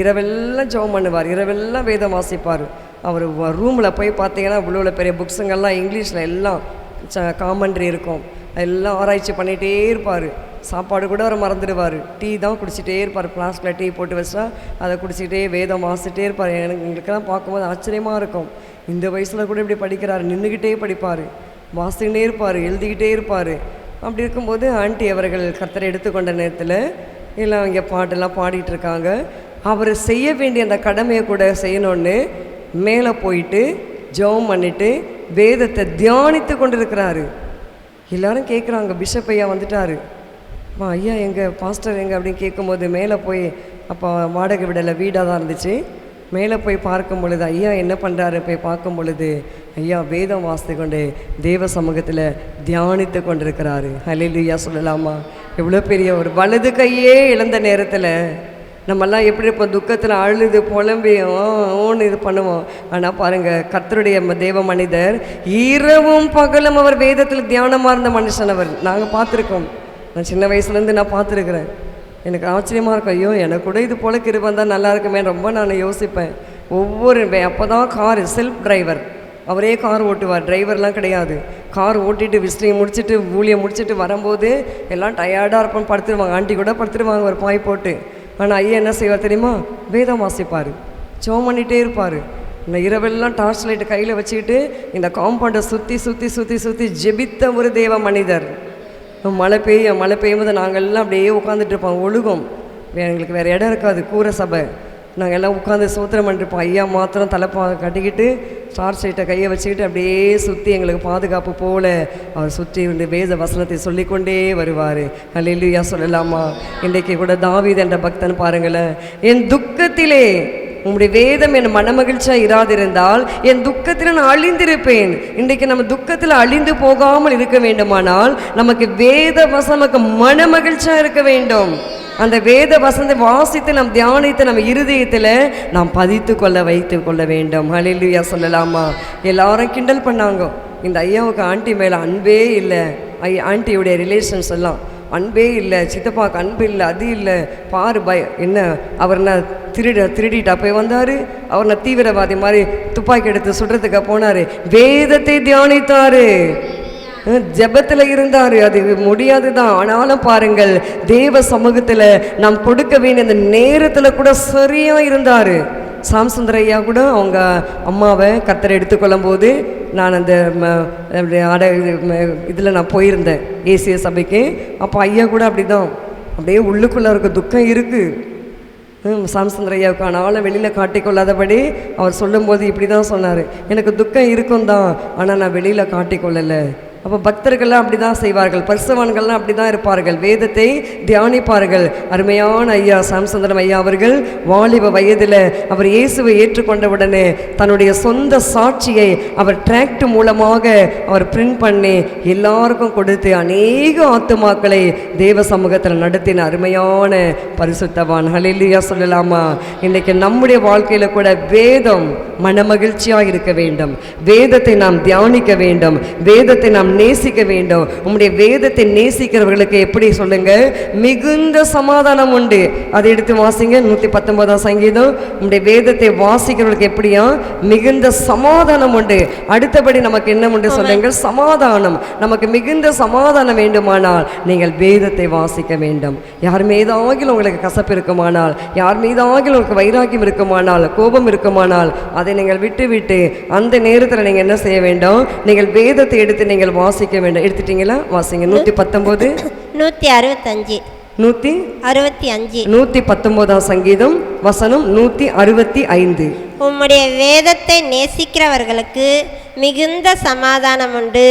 இரவெல்லாம் ஜெபம் பண்ணுவார், இரவெல்லாம் வேதம் வாசிப்பார். அவர் ரூமில் போய் பார்த்தீங்கன்னா இவ்வளோ பெரிய புக்ஸுங்கள்லாம் இங்கிலீஷில் எல்லாம் காமெண்ட்ரி இருக்கும், எல்லாம் ஆராய்ச்சி பண்ணிகிட்டே இருப்பார். சாப்பாடு கூட அவர் மறந்துடுவார். டீ தான் குடிச்சிட்டே இருப்பார், ஃப்ளாஸ்கில் டீ போட்டு வச்சா அதை குடிச்சிக்கிட்டே வேதம் வாசிட்டே இருப்பார். எங்களுக்கெல்லாம் பார்க்கும்போது ஆச்சரியமாக இருக்கும், இந்த வயசில் கூட இப்படி படிக்கிறார். நின்றுக்கிட்டே படிப்பார், வாசிக்கிட்டே இருப்பார், எழுதிக்கிட்டே இருப்பார். அப்படி இருக்கும்போது ஆண்டி அவர்கள் கர்த்தரை எடுத்துக்கொண்ட நேரத்தில் எல்லாம் இங்கே பாட்டெல்லாம் பாடிட்டு இருக்காங்க. அவர் செய்ய வேண்டிய அந்த கடமையை கூட செய்யணுன்னு மேலே போயிட்டு ஜெபம் பண்ணிவிட்டு வேதத்தை தியானித்து கொண்டு இருக்கிறாரு. எல்லோரும் கேட்குறாங்க, பிஷப் ஐயா வந்துட்டார், ஐயா எங்கள் பாஸ்டர் எங்கே அப்படின்னு கேட்கும்போது மேலே போய், அப்போ வாடகை விடலை, வீடாக தான் இருந்துச்சு. மேலே போய் பார்க்கும் பொழுது ஐயா என்ன பண்ணுறாரு போய் பார்க்கும் பொழுது ஐயா வேதம் வாசித்து கொண்டு தேவ சமூகத்தில் தியானித்து கொண்டிருக்கிறாரு. ஹல்லேலூயா சொல்லலாமா? எவ்வளோ பெரிய ஒரு வலது கையே இழந்த நேரத்தில் நம்மெல்லாம் எப்படி இப்போ துக்கத்தில் அழுது புலம்பி ஓன்னு இது பண்ணுவோம். ஆனால் பாருங்கள், கர்த்தருடைய தேவ மனிதர் இரவும் பகலும் அவர் வேதத்தில் தியானமாக இருந்த மனுஷன் அவர். நாங்கள் பார்த்துருக்கோம், நான் சின்ன வயசுலேருந்து நான் பார்த்துருக்குறேன். எனக்கு ஆச்சரியமாக இருக்கும், ஐயோ எனக்கு கூட இது போல கிருபை வந்தால் நல்லா இருக்குமே ரொம்ப நான் யோசிப்பேன். ஒவ்வொரு அப்போ தான் கார் செல்ஃப் டிரைவர், அவரே கார் ஓட்டுவார், டிரைவர்லாம் கிடையாது. கார் ஓட்டிட்டு விசிட்டிங் முடிச்சுட்டு ஊழியம் முடிச்சுட்டு வரும்போது எல்லாம் டயர்டாக இருப்போம், படுத்துருவாங்க. ஆண்டி கூட படுத்துருவாங்க ஒரு பாய் போட்டு. ஆனால் ஐயா என்ன செய்வார் தெரியுமா? வேதம் வாசிப்பார், ஜெபம் பண்ணிகிட்டே இருப்பார். இந்த இரவெல்லாம் டார்ச் லைட்டு கையில் வச்சுக்கிட்டு இந்த காம்பவுண்டை சுற்றி சுற்றி சுற்றி சுற்றி ஜெபித்த ஒரு தேவ மனிதர். மழை பெய்யும் போது நாங்கள் எல்லாம் அப்படியே உட்காந்துட்டு இருப்போம், ஒழுகும், எங்களுக்கு வேறு இடம் இருக்காது, கூரை சபை. நாங்கள் எல்லாம் உட்காந்து சோத்திரம் பண்ணிருப்போம். ஐயா மாத்திரம் தலைப்பா கட்டிக்கிட்டு டார்ச் லைட்டை கையை வச்சுக்கிட்டு அப்படியே சுற்றி எங்களுக்கு பாதுகாப்பு போல் அவர் சுற்றி இந்த வேத வசனத்தை சொல்லிக்கொண்டே வருவார். ஹல்லேலூயா சொல்லலாமா? இன்றைக்கு கூட தாவீது என்ற பக்தன் பாருங்களேன், என் துக்கத்திலே உங்களுடைய வேதம் என் மனமகிழ்ச்சியாக இராதிருந்தால் என் துக்கத்தில் நான் அழிந்திருப்பேன். இன்றைக்கு நம்ம துக்கத்தில் அழிந்து போகாமல் இருக்க வேண்டுமானால் நமக்கு வேத வசனக்கு மனமகிழ்ச்சியாக இருக்க வேண்டும். அந்த வேத வசனத்தை வாசித்து நாம் தியானித்து நம்ம இருதயத்தில் நாம் பதித்து கொள்ள வைத்து கொள்ள வேண்டும். ஹல்லேலூயா சொல்லலாமா? எல்லாரும் கிண்டல் பண்ணாங்க, இந்த ஐயாவுக்கு ஆண்டி மேலே அன்பே இல்லை, ஆண்டியுடைய ரிலேஷன்ஸ் எல்லாம் அன்பே இல்லை, சித்தப்பாவுக்கு அன்பு இல்லை, அது இல்லை, பாரு என்ன அவர் நான் திருடிட்டா போய் வந்தார், அவர் நான் தீவிரவாதி மாதிரி துப்பாக்கி எடுத்து சுடுறதுக்கு போனார். வேதத்தை தியானித்தார். ஜெபத்தில் இருந்தார். அது முடியாது தான். ஆனாலும் பாருங்கள், தேவ சமூகத்தில் நாம் கொடுக்க வேண்டிய அந்த நேரத்தில் கூட சரியா இருந்தார். சாம்சுந்தர் ஐயா கூட அவங்க அம்மாவை கர்த்தரை எடுத்துக்கொள்ளும் போது நான் அந்த இதில் நான் போயிருந்தேன் ஏசிய சபைக்கு. அப்போ ஐயா கூட அப்படி தான், அப்படியே உள்ளுக்குள்ளே இருக்க துக்கம் இருக்குது. சாம்சுந்தர் ஐயாவுக்கு ஆனாலும் வெளியில் காட்டிக்கொள்ளாதபடி அவர் சொல்லும்போது இப்படி தான் சொன்னார், எனக்கு துக்கம் இருக்கும் தான், ஆனால் நான் வெளியில் காட்டிக்கொள்ளலை. அப்போ பக்தர்கள்லாம் அப்படி தான் செய்வார்கள், பரிசுத்தவான்கள்லாம் அப்படி தான் இருப்பார்கள், வேதத்தை தியானிப்பார்கள். அருமையான ஐயா சாம்சுந்தரம் ஐயா அவர்கள் வாலிப வயதில் அவர் இயேசுவை ஏற்றுக்கொண்டவுடனே தன்னுடைய சொந்த சாட்சியை அவர் டிராக்ட் மூலமாக அவர் பிரிண்ட் பண்ணி எல்லாருக்கும் கொடுத்து அநேக ஆத்துமாக்களை தேவ சமூகத்தில் நடத்தின அருமையான பரிசுத்தவான். ஹல்லேலூயா சொல்லலாமா? இன்றைக்கு நம்முடைய வாழ்க்கையில் கூட வேதம் மனமகிழ்ச்சியாக இருக்க வேண்டும். வேதத்தை நாம் தியானிக்க வேண்டும், வேதத்தை நாம் நேசிக்க வேண்டும். உம்முடைய வேதத்தை நேசிக்கிறவர்களுக்கு எப்படி சொல்லுங்க, மிகுந்த சமாதானம் உண்டு. அதை எடுத்து வாசிங்க, 119 சங்கீதம். உம்முடைய வேதத்தை வாசிக்கிறவர்களுக்கு எப்படியா, மிகுந்த சமாதானம் உண்டு. அடுத்தபடி நமக்கு என்ன உண்டு சொல்லுங்க, சமாதானம். நமக்கு மிகுந்த சமாதானம் வேண்டுமானால் நீங்கள் வேதத்தை வாசிக்க வேண்டும். யார் மீதாகிலும் உங்களுக்கு கசப்பு இருக்குமானால், யார் மீதாகிலும் உங்களுக்கு வைராக்கியம் இருக்குமானால், கோபம் இருக்குமானால், அதை நீங்கள் விட்டு அந்த நேரத்தில் நீங்கள் என்ன செய்ய வேண்டும், நீங்கள் வேதத்தை எடுத்து நீங்கள் வாசிக்க வேண்டும். எடுத்துட்டீங்களா? வாசிங்க. 119 165 119 சங்கீதம் வசனம் 165. உம்முடைய வேதத்தை நேசிக்கிறவர்களுக்கு மிகுந்த சமாதானம் உண்டு,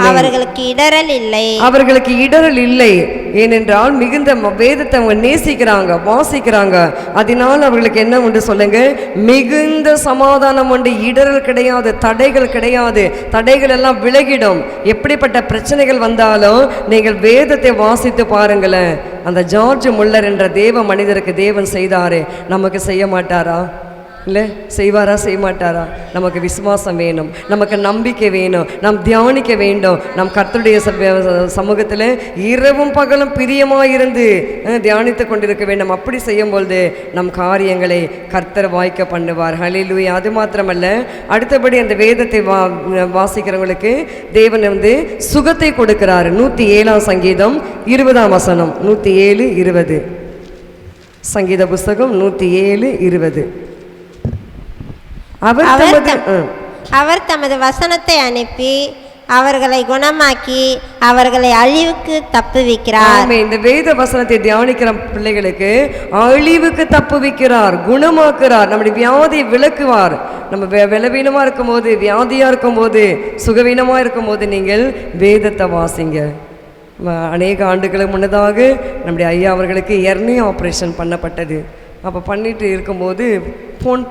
அவர்களுக்கு இடரல் இல்லை. அவர்களுக்கு இடரல் இல்லை. ஏனென்றால் மிகுந்த வேதத்தை அவங்க நேசிக்கிறாங்க, வாசிக்கிறாங்க. அதனால் அவர்களுக்கு என்ன உண்டு சொல்லுங்க, மிகுந்த சமாதானம் உண்டு. இடரல் கிடையாது, தடைகள் கிடையாது. தடைகள் எல்லாம் விலகிடும். எப்படிப்பட்ட பிரச்சனைகள் வந்தாலும் நீங்கள் வேதத்தை வாசித்து பாருங்களேன். அந்த ஜார்ஜ் முல்லர் என்ற தேவ மனிதருக்கு தேவன் செய்தாரே, நமக்கு செய்ய மாட்டாரா? இல்லை, செய்வாரா? செய்ய மாட்டாரா? நமக்கு விசுவாசம் வேணும், நமக்கு நம்பிக்கை வேணும், நாம் தியானிக்க வேண்டும். நம் கர்த்தருடைய சமூகத்தில் இரவும் பகலும் பிரியமாயிருந்து தியானித்து கொண்டிருக்க வேண்டும். அப்படி செய்யும்பொழுது நம் காரியங்களை கர்த்தர் வாய்க்க பண்ணுவார். ஹல்லேலூயா. அது மாத்திரமல்ல, அடுத்தபடி அந்த வேதத்தை வாசிக்கிறவங்களுக்கு தேவன் சுகத்தை கொடுக்கிறார். 107 சங்கீதம் 20 வசனம். 107:20 சங்கீத புஸ்தகம் 107:20. அவர் தமது வசனத்தை அனுப்பி அவர்களை குணமாக்கி அவர்களை அழிவுக்கு தப்புவிக்கிறார். இந்த வேத வசனத்தை தியானிக்கிற பிள்ளைகளுக்கு அழிவுக்கு தப்புவிக்கிறார், குணமாக்குறார், நம்முடைய வியாதியை விளக்குவார். நம்ம பலவீனமா இருக்கும் போது, வியாதியா இருக்கும் போது, சுகவீனமா இருக்கும் போது நீங்கள் வேதத்தை வாசிங்க. அநேக ஆண்டுகளுக்கு முன்னதாக நம்முடைய ஐயா அவர்களுக்கு எர்னி ஆப்ரேஷன் பண்ணப்பட்டது. அப்போ பண்ணிட்டு இருக்கும்போது ஃபோன்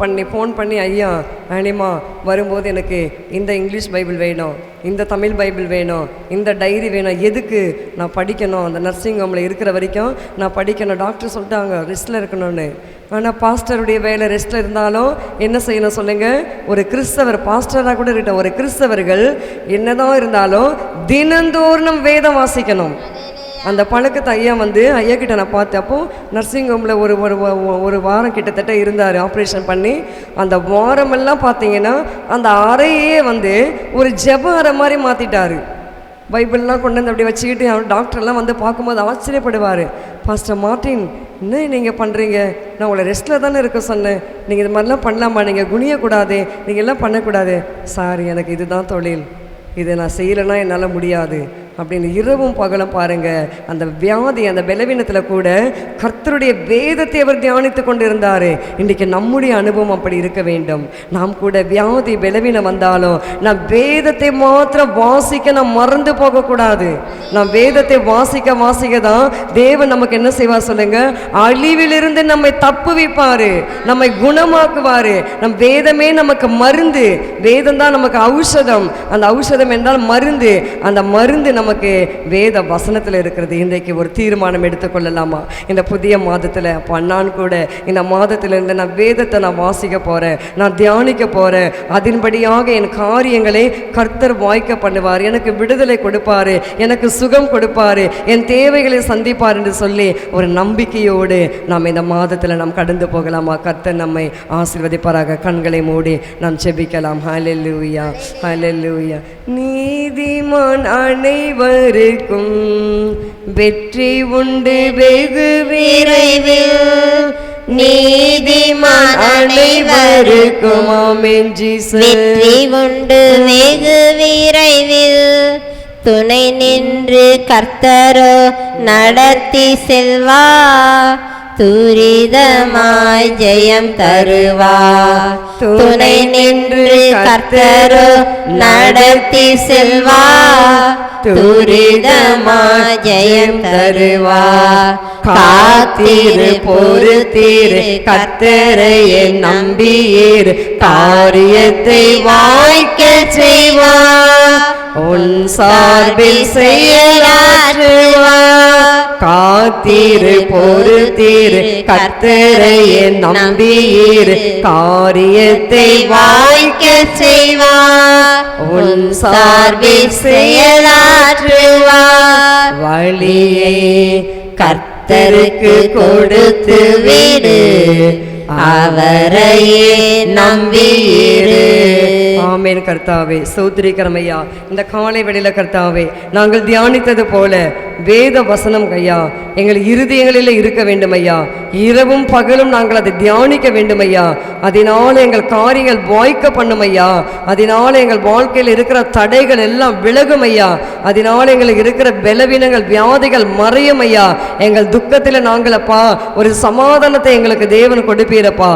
பண்ணி ஐயா ஆனிமா வரும்போது எனக்கு இந்த இங்கிலீஷ் பைபிள் வேணும், இந்த தமிழ் பைபிள் வேணும், இந்த டைரி வேணும். எதுக்கு? நான் படிக்கணும், அந்த நர்சிங் ஹோமில் இருக்கிற வரைக்கும் நான் படிக்கணும். டாக்டர் சொல்லிட்டாங்க ரெஸ்ட்டில் இருக்கணும்னு. ஆனால் பாஸ்டருடைய வேலை ரெஸ்ட்டில் இருந்தாலும் என்ன செய்யணும் சொல்லுங்கள்? ஒரு கிறிஸ்தவர் பாஸ்டராக கூட இருக்கட்டும், ஒரு கிறிஸ்தவர்கள் என்னதான் இருந்தாலும் தினந்தோறும் வேதம் வாசிக்கணும். அந்த பழக்கத்தை ஐயா கிட்ட நான் பார்த்தேன். அப்போது நர்சிங் ஹோமில் ஒரு வாரம் கிட்டத்தட்ட இருந்தார் ஆப்ரேஷன் பண்ணி. அந்த வாரமெல்லாம் பார்த்தீங்கன்னா அந்த அறையே ஒரு ஜெப அறை மாதிரி மாற்றிட்டார். பைபிள்லாம் கொண்டு அப்படி வச்சுக்கிட்டு அவர் டாக்டர்லாம் பார்க்கும்போது ஆச்சரியப்படுவார். பாஸ்டர் மார்ட்டின், என்ன நீங்கள் பண்ணுறீங்க? நான் உங்களை ரெஸ்ட்டில் தானே இருக்க சொன்னேன், நீங்கள் இது மாதிரிலாம் பண்ணலாமா? நீங்கள் குனியக்கூடாது, நீங்கள் எல்லாம் பண்ணக்கூடாது. சார், எனக்கு இதுதான் தொழில், இதை நான் செய்யலைன்னா என்னால் முடியாது அப்படின்னு இரவும் பகலும் பாருங்கள். அந்த வியாதி, அந்த பலவீனத்தில் கூட கர்த்தருடைய வேதத்தை அவர் தியானித்து கொண்டு இருந்தார். இன்றைக்கி நம்முடைய அனுபவம் அப்படி இருக்க வேண்டும். நாம் கூட வியாதி பலவீனம் வந்தாலும் நாம் வேதத்தை மாத்திரம் வாசிக்க நாம் மறந்து போகக்கூடாது. நாம் வேதத்தை வாசிக்க தான் தேவன் நமக்கு என்ன செய்வார் சொல்லுங்க? அழிவிலிருந்து நம்மை தப்புவிப்பார், நம்மை குணமாக்குவார். நம் வேதமே நமக்கு மருந்து. வேதம் தான் நமக்கு ஔஷதம். அந்த ஔஷதம் என்றால் மருந்து. அந்த மருந்து நமக்கு வேத வசனத்தில் இருக்கிறது. இன்றைக்கு ஒரு தீர்மானம் எடுத்துக்கொள்ளலாமா? இந்த புதிய மாதத்தில் அப்போ நான் கூட இந்த மாதத்திலிருந்து நான் வேதத்தை நான் வாசிக்க போகிறேன், நான் தியானிக்க போகிறேன். அதன்படியாக என் காரியங்களை கர்த்தர் வாய்க்க பண்ணுவார், எனக்கு விடுதலை கொடுப்பார், எனக்கு சுகம் கொடுப்பார், என் தேவைகளை சந்திப்பார் என்று சொல்லி ஒரு நம்பிக்கையோடு நாம் இந்த மாதத்தில் நாம் கடந்து போகலாமா? கர்த்தர் நம்மை ஆசீர்வதிப்பாராக. கண்களை மூடி நாம் ஜெபிக்கலாம். ஹல்லேலூயா, ஹல்லேலூயா. நீதிமான் அனைவருக்கும் வெற்றி உண்டு வெகு விரைவில், நீதிமான் அனைவருக்கும் ஆமென் ஜீசஸ். வெற்றி உண்டு வெகு விரைவில், துணை நின்று கர்த்தரோ நடத்தி செல்வா, துரிதமாய் ஜெயம் தருவா. துணை நின்று கர்த்தரோ நடத்தி செல்வா, துரிதமாய் ஜெயம் தருவா. காத்திரு பொறுத்திரு கர்த்தரையே நம்பியிரு, காரியத்தை வாய்க்க செய்வா, உன் சார்பில் செயலாற்றுவா. காத்திரு பொறுத்திரு கர்த்தரையே நம்பியிரு, காரியத்தை வாய்க்க செய்வா, உன் சார்பில் செயலாற்றுவா. வழியை கர்த்தருக்கு கொடுத்து விடு, அவரையே நம்பியிரு. ஆமென். கர்த்தாவே ஸ்தோத்திரிக்கிறோம் ஐயா. இந்த காலை வேளையில கர்த்தாவே நாங்கள் தியானித்தது போல வேத வசனம் ஐயா எங்கள் இருதயங்களில் இருக்க வேண்டும் ஐயா. இரவும் பகலும் நாங்கள் அதை தியானிக்க வேண்டும் ஐயா. அதனால எங்கள் காரியங்கள் வாய்க்க பண்ணும் ஐயா. அதனால எங்கள் வாழ்க்கையில் இருக்கிற தடைகள் எல்லாம் விலகும் ஐயா. அதனால எங்களுக்கு இருக்கிற பலவீனங்கள் வியாதிகள் மறையும் ஐயா. எங்கள் துக்கத்தில் நாங்கள் அப்பா ஒரு சமாதானத்தை எங்களுக்கு தேவன் கொடுப்பீரப்பா.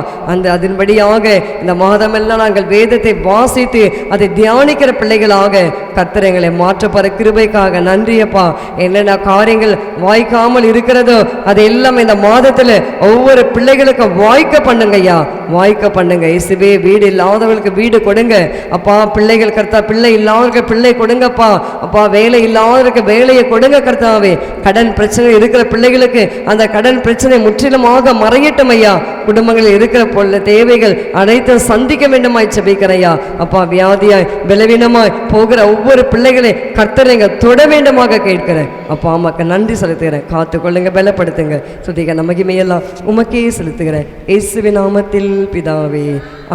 அதன்படியாக இந்த மாதமெல்லாம் நாங்கள் வேதத்தை வாசித்து அதை தியானிக்கிற பிள்ளைகளாக கர்த்தர் எங்களை மாற்றப்பட கிருபைக்காக நன்றியப்பா. என்னென்ன காரியங்கள் வாய்க்காமல் இருக்கிறதோ அதெல்லாம் இந்த மாதத்தில் ஒவ்வொரு பிள்ளைகளுக்கும் வாய்க்க பண்ணுங்க ஐயா, வாய்க்க பண்ணுங்க. இயேசுவே வீடு இல்லாதவர்களுக்கு வீடு கொடுங்க அப்பா. பிள்ளைகள் கர்த்தா பிள்ளை இல்லாதவருக்கு பிள்ளை கொடுங்கப்பா. அப்பா வேலை இல்லாதவருக்கு வேலையை கொடுங்க கர்த்தாவே. கடன் பிரச்சனை இருக்கிற பிள்ளைகளுக்கு அந்த கடன் பிரச்சனை முற்றிலுமாக மறையட்டும் ஐயா. குடும்பங்களில் இருக்கிற பொருள் தேவைகள் அனைத்தும் சந்திக்க வேண்டுமாய் ஜெபிக்கிறையா அப்பா. வியாதியாய் பலவீனமாய் போகிற ஒவ்வொரு பிள்ளைகளை கர்த்தர் நீங்க தொட வேண்டுமாக கேட்கிறேன் அப்பா. அம்மாக்கு நன்றி செலுத்துகிறேன். காத்து கொள்ளுங்க, பலப்படுத்துங்க. சுதிக மகிமையெல்லாம் உமக்கே செலுத்துகிறேன் இயேசுவின் நாமத்தில் பிதாவே,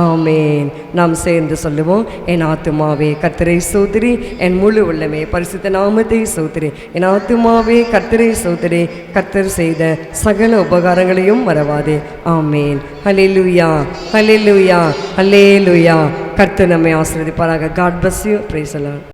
ஆமேன். நாம் சேர்ந்து சொல்லுவோம். என் ஆத்துமாவே கர்த்தரை ஸ்தோத்திரி, என் முழு உள்ளமே பரிசுத்த நாமத்தை ஸ்தோத்திரி. என் ஆத்துமாவே கர்த்தரை ஸ்தோத்திரி, கர்த்தர் செய்த சகல உபகாரங்களையும் மறவாதே. ஆமேன். ஹல்லேலூயா, ஹல்லேலூயா, ஹல்லேலூயா. கர்த்தர் நம்மை ஆசீர்வதிப்பாராக. God bless you. Praise the Lord.